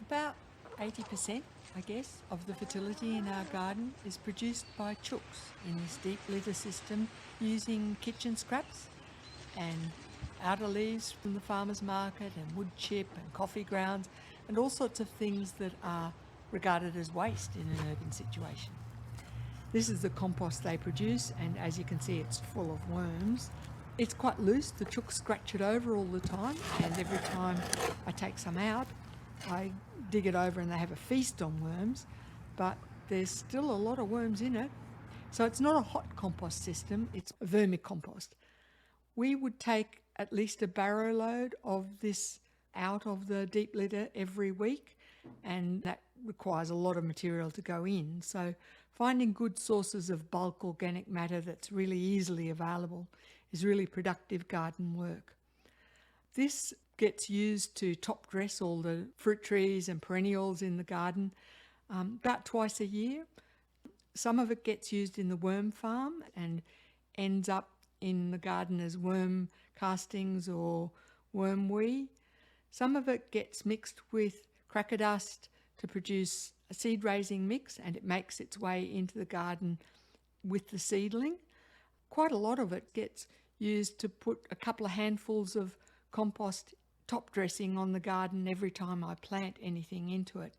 About 80%, I guess, of the fertility in our garden is produced by chooks in this deep litter system using kitchen scraps and outer leaves from the farmer's market and wood chip and coffee grounds and all sorts of things that are regarded as waste in an urban situation. This is the compost they produce, and as you can see, it's full of worms. It's quite loose. The chooks scratch it over all the time, and every time I take some out, I dig it over and they have a feast on worms, but there's still a lot of worms in it. So it's not a hot compost system, it's a vermicompost. We would take at least a barrow load of this out of the deep litter every week, and that requires a lot of material to go in. So finding good sources of bulk organic matter that's really easily available is really productive garden work. This gets used to top dress all the fruit trees and perennials in the garden about twice a year. Some of it gets used in the worm farm and ends up in the garden as worm castings or worm wee. Some of it gets mixed with cracker dust to produce a seed raising mix, and it makes its way into the garden with the seedling. Quite a lot of it gets used to put a couple of handfuls of compost top dressing on the garden every time I plant anything into it,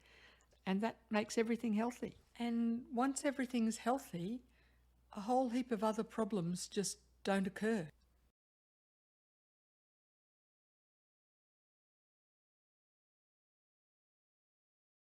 and that makes everything healthy. And once everything's healthy, a whole heap of other problems just don't occur.